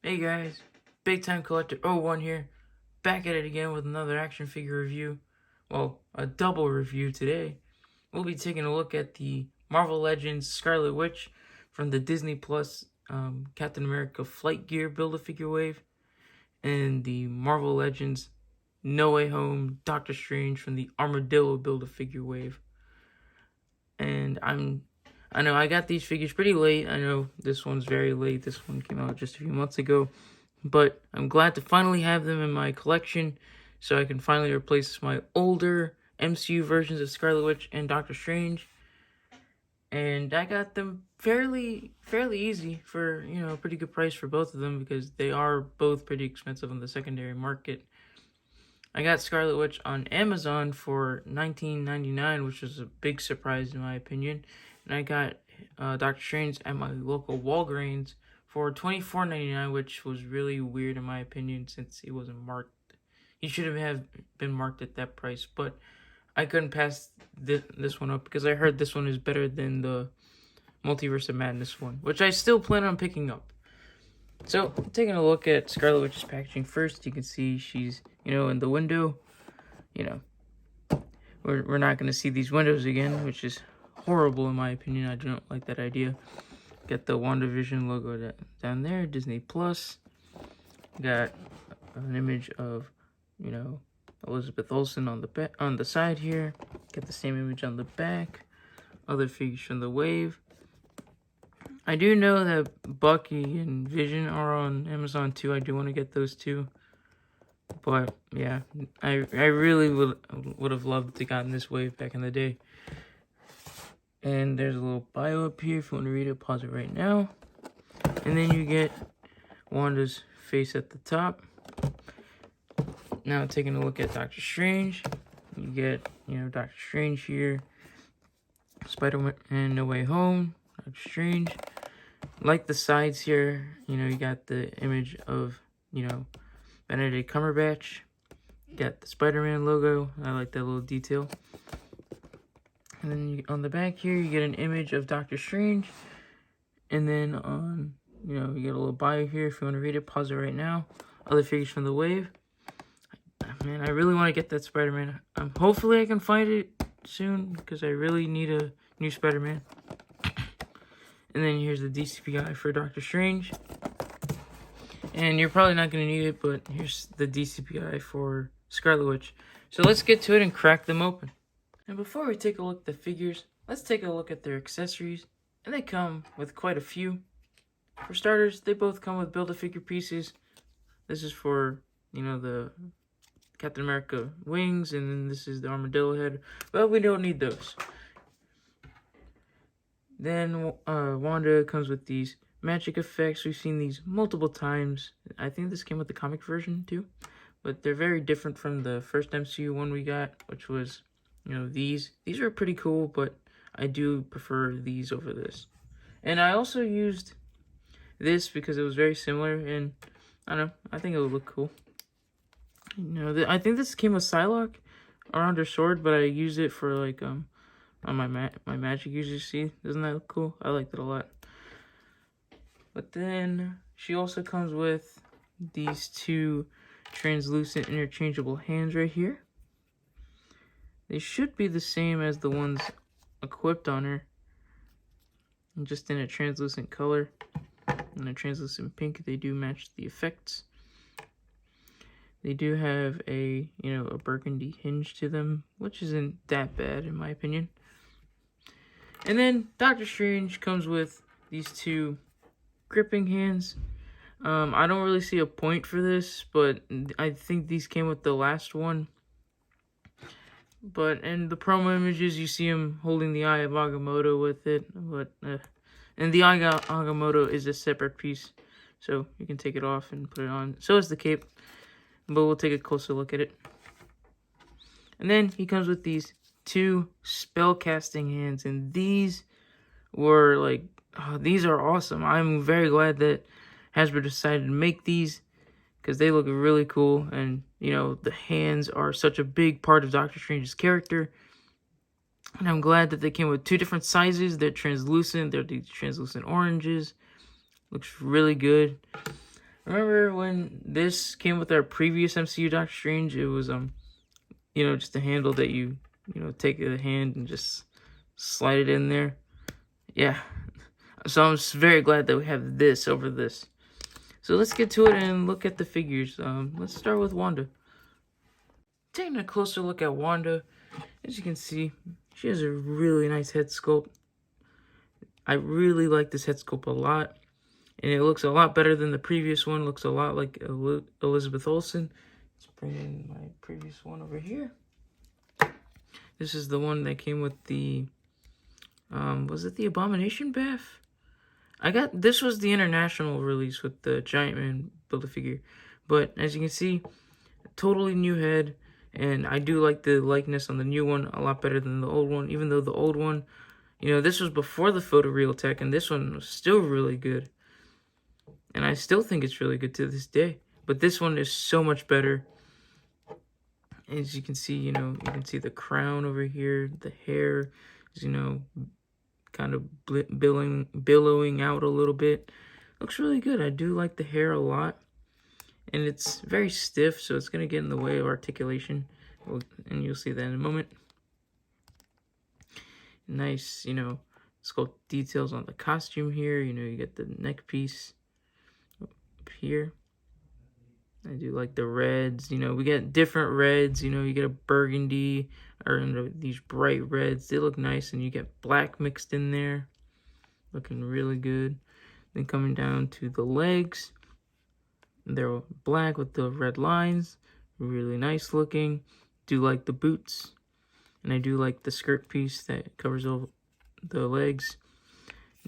Hey guys, Big Time Collector 01 here, back at it again with another action figure review. Well, a double review today. We'll be taking a look at the Marvel Legends Scarlet Witch from the Disney Plus Captain America Flight Gear Build-A-Figure Wave, and the Marvel Legends No Way Home Doctor Strange from the Armadillo Build-A-Figure Wave. And I know I got these figures pretty late. I know this one's very late. This one came out just a few months ago. But I'm glad to finally have them in my collection so I can finally replace my older MCU versions of Scarlet Witch and Doctor Strange. And I got them fairly easy for, a pretty good price for both of them because they are both pretty expensive on the secondary market. I got Scarlet Witch on Amazon for $19.99, which was a big surprise in my opinion. And I got Doctor Strange at my local Walgreens for $24.99, which was really weird in my opinion since he wasn't marked. He should have been marked at that price, but I couldn't pass this one up because I heard this one is better than the Multiverse of Madness one, which I still plan on picking up. So, taking a look at Scarlet Witch's packaging first, you can see she's, in the window. We're not going to see these windows again, which is horrible in my opinion. I don't like that idea. Got the Wandavision logo down there, Disney Plus. Got an image of, Elizabeth Olsen on the side here. Got the same image on the back. Other figures from the wave. I do know that Bucky and Vision are on Amazon too. I do want to get those too. But yeah, I really would have loved to gotten this wave back in the day. And there's a little bio up here if you want to read it. Pause it right now. And then you get Wanda's face at the top. Now taking a look at Doctor Strange. You get, Doctor Strange here. Spider-Man No Way Home. Doctor Strange. Like the sides here, you got the image of, Benedict Cumberbatch. You got the Spider-Man logo. I like that little detail. And then on the back here, you get an image of Doctor Strange. And then on, you get a little bio here. If you want to read it, pause it right now. Other figures from the wave. Man, I really want to get that Spider-Man. Hopefully I can find it soon because I really need a new Spider-Man. And then here's the DCPI for Doctor Strange. And you're probably not going to need it, but here's the DCPI for Scarlet Witch. So let's get to it and crack them open. And before we take a look at the figures, let's take a look at their accessories. And they come with quite a few. For starters, they both come with Build-A-Figure pieces. This is for, the Captain America wings, and then this is the armadillo head. But we don't need those. Then Wanda comes with these magic effects. We've seen these multiple times. I think this came with the comic version too. But they're very different from the first MCU one we got, which was, these. These are pretty cool, but I do prefer these over this. And I also used this because it was very similar, and I don't know, I think it would look cool. I think this came with Psylocke around her sword, but I used it for like on my magic user. See, doesn't that look cool? I liked it a lot. But then she also comes with these two translucent interchangeable hands right here. They should be the same as the ones equipped on her, just in a translucent color and a translucent pink. They do match the effects. They do have a burgundy hinge to them, which isn't that bad in my opinion. And then Doctor Strange comes with these two gripping hands. I don't really see a point for this, but I think these came with the last one. But in the promo images, you see him holding the Eye of Agamotto with it. And the Eye of Agamotto is a separate piece, so you can take it off and put it on. So is the cape, but we'll take a closer look at it. And then he comes with these two spellcasting hands, and these were like, these are awesome. I'm very glad that Hasbro decided to make these because they look really cool, and the hands are such a big part of Doctor Strange's character. And I'm glad that they came with two different sizes. They're translucent. They're the translucent oranges. Looks really good. Remember when this came with our previous MCU Doctor Strange? It was just a handle that you take a hand and just slide it in there. Yeah. So I'm very glad that we have this over this. So let's get to it and look at the figures. Let's start with Wanda. Taking a closer look at Wanda, as you can see, she has a really nice head sculpt. I really like this head sculpt a lot, and it looks a lot better than the previous one. Looks a lot like Elizabeth Olsen. Let's bring in my previous one over here. This is the one that came with the, was it the Abomination bath? This was the international release with the Giant Man Build-A-Figure. But as you can see, totally new head. And I do like the likeness on the new one a lot better than the old one. Even though the old one, this was before the photoreal tech. And this one was still really good. And I still think it's really good to this day. But this one is so much better. As you can see, you can see the crown over here. The hair is, kind of billowing out a little bit. Looks really good. I do like the hair a lot, and it's very stiff, so it's gonna get in the way of articulation, and you'll see that in a moment. Nice, sculpt details on the costume here. You get the neck piece up here. I do like the reds. We get different reds. You get a burgundy or these bright reds. They look nice, and you get black mixed in there. Looking really good. Then coming down to the legs. They're black with the red lines. Really nice looking. Do like the boots. And I do like the skirt piece that covers over the legs.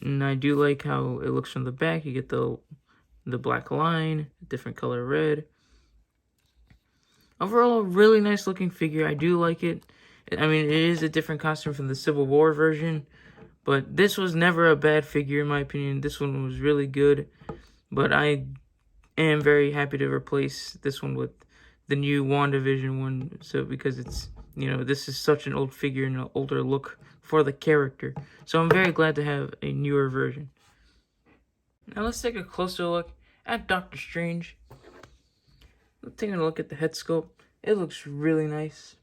And I do like how it looks from the back. You get the black line, different color red. Overall, really nice looking figure. I do like it. I mean, it is a different costume from the Civil War version, but this was never a bad figure in my opinion. This one was really good, but I am very happy to replace this one with the new Wandavision one. So because it's, this is such an old figure and an older look for the character. So I'm very glad to have a newer version. Now let's take a closer look at Doctor Strange. Taking a look at the head sculpt, it looks really nice.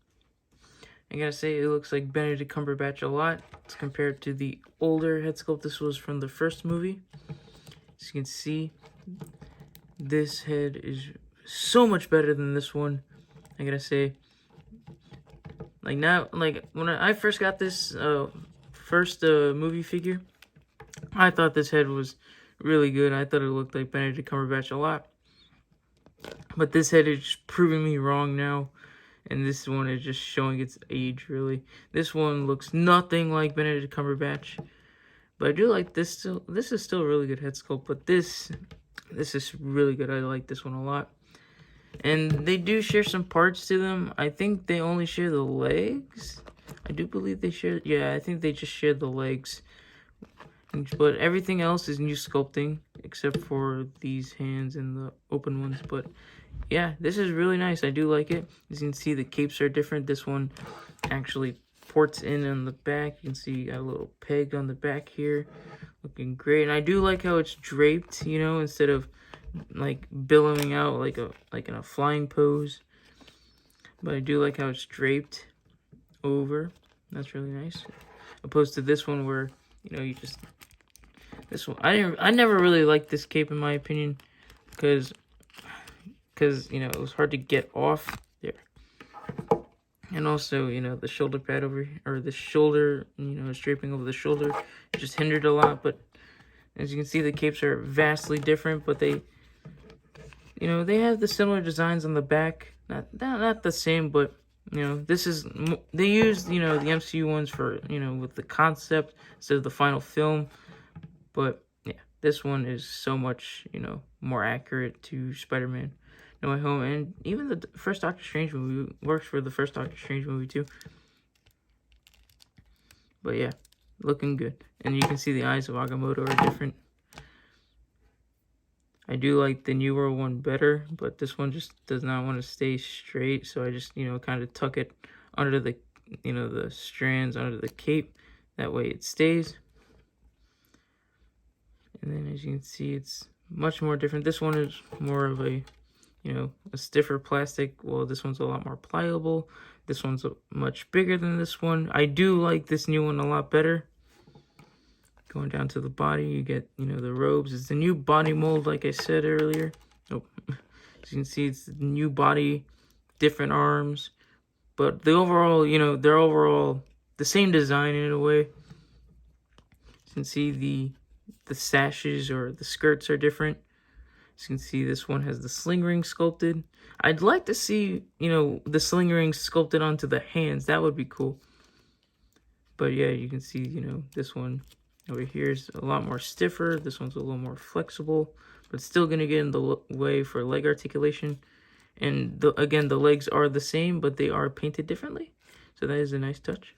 I gotta say, it looks like Benedict Cumberbatch a lot. It's compared to the older head sculpt. This was from the first movie. As you can see, this head is so much better than this one. I gotta say, when I first got this first movie figure, I thought this head was really good. I thought it looked like Benedict Cumberbatch a lot. But this head is just proving me wrong now. And this one is just showing its age, really. This one looks nothing like Benedict Cumberbatch. But I do like this still. This is still a really good head sculpt. But this is really good. I like this one a lot. And they do share some parts to them. I think they only share the legs. I do believe they share. Yeah, I think they just share the legs. But everything else is new sculpting, except for these hands and the open ones. But yeah, this is really nice. I do like it. As you can see, the capes are different. This one actually ports in on the back. You can see a little peg on the back here. Looking great. And I do like how it's draped, instead of like billowing out like in a flying pose. But I do like how it's draped over. That's really nice. Opposed to this one where, you just... This one, I never really liked this cape in my opinion, because it was hard to get off there, and also the shoulder pad over here, or the shoulder, draping over the shoulder, just hindered a lot. But as you can see, the capes are vastly different, but they have the similar designs on the back, not the same, but this is, they used the MCU ones for with the concept instead of the final film. But yeah, this one is so much, more accurate to Spider-Man No Way Home. And even the first Doctor Strange movie works for the first Doctor Strange movie too. But yeah, looking good. And you can see the eyes of Agamotto are different. I do like the newer one better, but this one just does not want to stay straight. So I just, kind of tuck it under the, the strands under the cape. That way it stays. And then as you can see, it's much more different. This one is more of a, a stiffer plastic. Well, this one's a lot more pliable. This one's much bigger than this one. I do like this new one a lot better. Going down to the body, you get, the robes. It's the new body mold, like I said earlier. Oh, as you can see, it's the new body, different arms. But the overall, they're overall the same design in a way. You can see the sashes or the skirts are different. As you can see, this one has the sling ring sculpted. I'd like to see, the sling ring sculpted onto the hands. That would be cool. But yeah, you can see, this one over here is a lot more stiffer. This one's a little more flexible, but it's still going to get in the way for leg articulation. And again, the legs are the same, but they are painted differently. So that is a nice touch.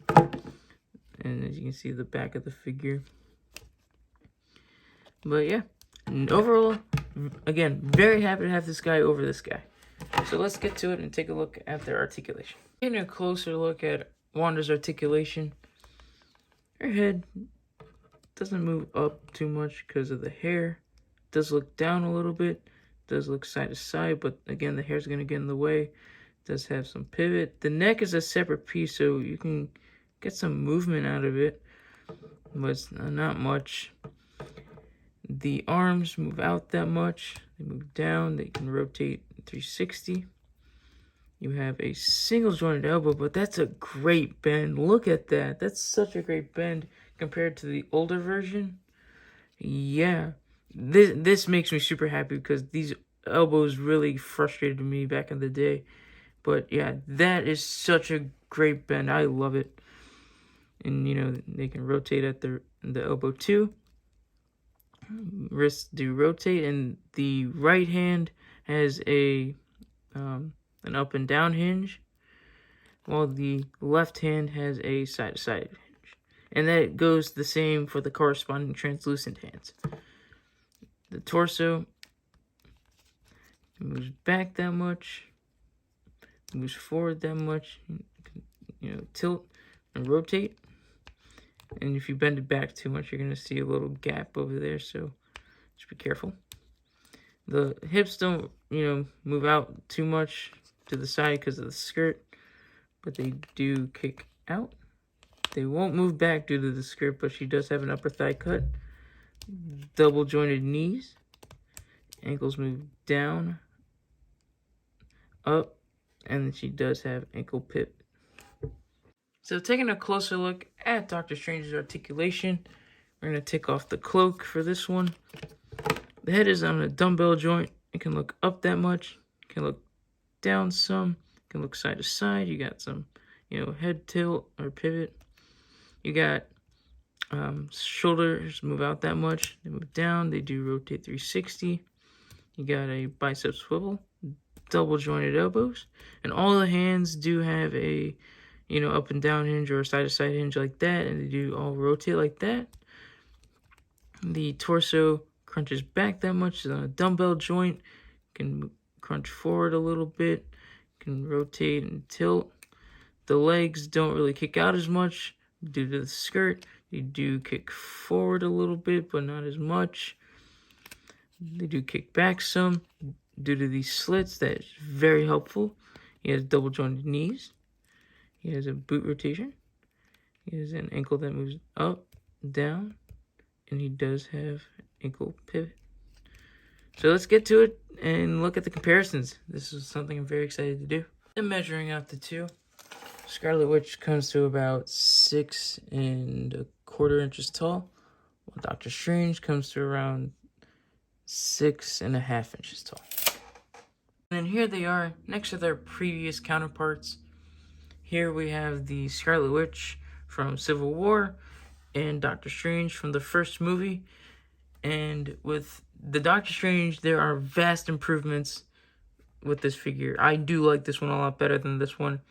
And as you can see, the back of the figure. But yeah, and overall, again, very happy to have this guy over this guy. So let's get to it and take a look at their articulation. Taking a closer look at Wanda's articulation. Her head doesn't move up too much because of the hair. It does look down a little bit. It does look side to side, but again, the hair's going to get in the way. It does have some pivot. The neck is a separate piece, so you can get some movement out of it, but it's not much. The arms move out that much. They move down. They can rotate 360. You have a single jointed elbow, but that's a great bend. Look at that. That's such a great bend compared to the older version. Yeah. This makes me super happy because these elbows really frustrated me back in the day. But yeah, that is such a great bend. I love it. And they can rotate at the elbow too. Wrists do rotate, and the right hand has an up and down hinge, while the left hand has a side to side hinge. And that goes the same for the corresponding translucent hands. The torso moves back that much, moves forward that much, tilt and rotate. And if you bend it back too much, you're going to see a little gap over there, so just be careful. The hips don't, move out too much to the side because of the skirt, but they do kick out. They won't move back due to the skirt, but she does have an upper thigh cut. Double jointed knees. Ankles move down, up, and she does have ankle pivot. So taking a closer look at Doctor Strange's articulation, we're going to take off the cloak for this one. The head is on a dumbbell joint. It can look up that much. It can look down some. It can look side to side. You got some, head tilt or pivot. You got shoulders move out that much. They move down. They do rotate 360. You got a bicep swivel, double jointed elbows. And all the hands do have a up and down hinge or side to side hinge like that, and they do all rotate like that. The torso crunches back that much. It's on a dumbbell joint. Can crunch forward a little bit. Can rotate and tilt. The legs don't really kick out as much due to the skirt. They do kick forward a little bit, but not as much. They do kick back some due to these slits. That is very helpful. He has double jointed knees. He has a boot rotation. He has an ankle that moves up, down, and he does have ankle pivot. So let's get to it and look at the comparisons. This is something I'm very excited to do. And measuring out the two, Scarlet Witch comes to about 6 1/4 inches tall, while Doctor Strange comes to around 6 1/2 inches tall. And then here they are next to their previous counterparts. Here we have the Scarlet Witch from Civil War and Doctor Strange from the first movie. And with the Doctor Strange, there are vast improvements with this figure. I do like this one a lot better than this one.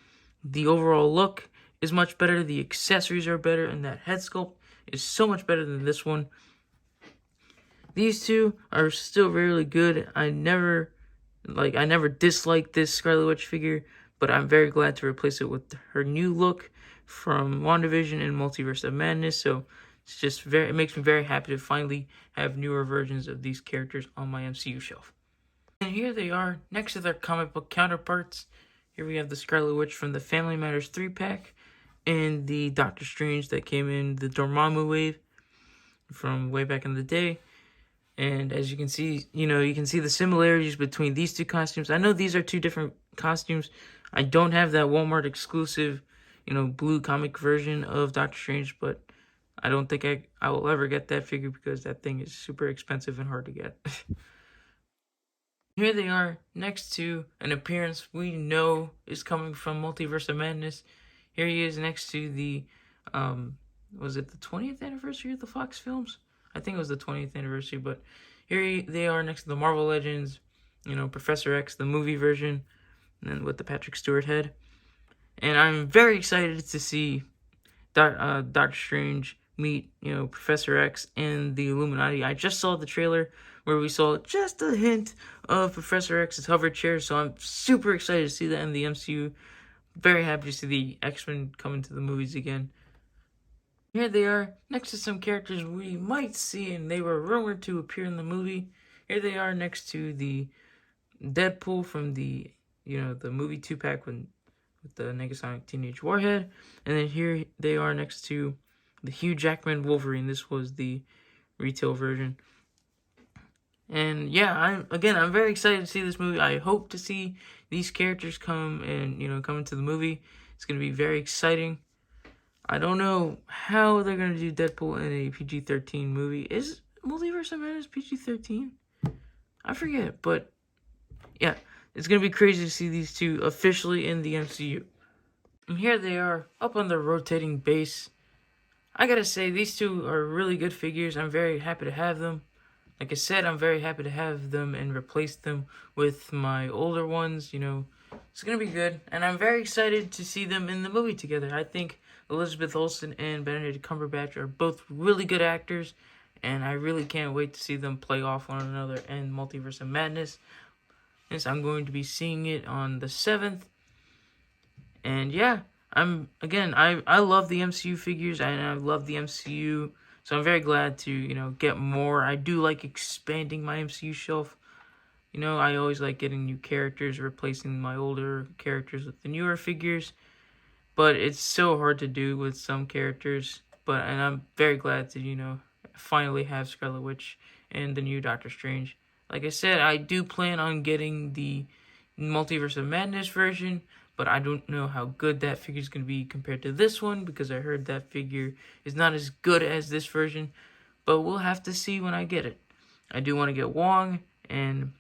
The overall look is much better. The accessories are better, and that head sculpt is so much better than this one. These two are still really good. I never disliked this Scarlet Witch figure, but I'm very glad to replace it with her new look from Wandavision and Multiverse of Madness. So it makes me very happy to finally have newer versions of these characters on my MCU shelf. And here they are, next to their comic book counterparts. Here we have the Scarlet Witch from the Family Matters 3-pack, and the Doctor Strange that came in the Dormammu wave from way back in the day. And as you can see, you can see the similarities between these two costumes. I know these are two different costumes. I don't have that Walmart exclusive, blue comic version of Doctor Strange, but I don't think I will ever get that figure because that thing is super expensive and hard to get. Here they are next to an appearance we know is coming from Multiverse of Madness. Here he is next to the, was it the 20th anniversary of the Fox films? I think it was the 20th anniversary, but here they are next to the Marvel Legends, Professor X, the movie version, and then with the Patrick Stewart head. And I'm very excited to see Doctor Strange meet, Professor X and the Illuminati. I just saw the trailer where we saw just a hint of Professor X's hover chair, so I'm super excited to see that in the MCU. Very happy to see the X-Men come into the movies again. Here they are, next to some characters we might see, and they were rumored to appear in the movie. Here they are next to the Deadpool from the, the movie 2-pack with the Negasonic Teenage Warhead. And then here they are next to the Hugh Jackman Wolverine. This was the retail version. And yeah, I'm very excited to see this movie. I hope to see these characters come and, come into the movie. It's going to be very exciting. I don't know how they're going to do Deadpool in a PG-13 movie. Is Multiverse of Madness PG-13? I forget, but yeah, it's going to be crazy to see these two officially in the MCU. And here they are, up on the rotating base. I gotta say, these two are really good figures. I'm very happy to have them. Like I said, I'm very happy to have them and replace them with my older ones. It's going to be good. And I'm very excited to see them in the movie together. I think Elizabeth Olsen and Benedict Cumberbatch are both really good actors. And I really can't wait to see them play off one another in Multiverse of Madness. Since I'm going to be seeing it on the 7th. And yeah, I love the MCU figures and I love the MCU. So I'm very glad to, get more. I do like expanding my MCU shelf. I always like getting new characters, replacing my older characters with the newer figures. But it's so hard to do with some characters. And I'm very glad to, finally have Scarlet Witch and the new Doctor Strange. Like I said, I do plan on getting the Multiverse of Madness version. But I don't know how good that figure is going to be compared to this one, because I heard that figure is not as good as this version. But we'll have to see when I get it. I do want to get Wong, and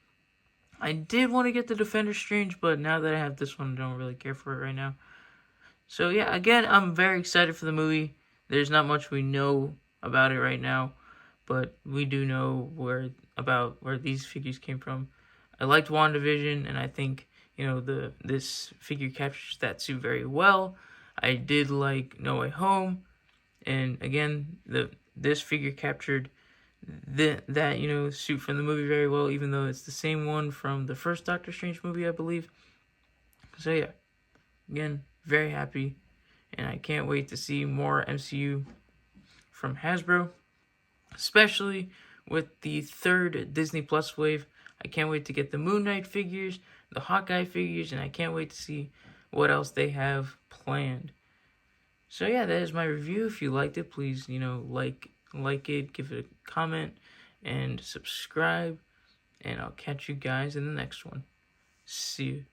I did want to get the Defender Strange, but now that I have this one, I don't really care for it right now. So yeah, again, I'm very excited for the movie. There's not much we know about it right now, but we do know where these figures came from. I liked Wandavision, and I think this figure captures that suit very well. I did like No Way Home, and again, this figure captured that suit from the movie very well, even though it's the same one from the first Doctor Strange movie, I believe. So yeah, again, very happy, and I can't wait to see more MCU from Hasbro, especially with the 3rd Disney Plus wave. I can't wait to get the Moon Knight figures, the Hawkeye figures, and I can't wait to see what else they have planned. So yeah, that is my review. If you liked it, please, like it, give it a comment, and subscribe. And I'll catch you guys in the next one. See you.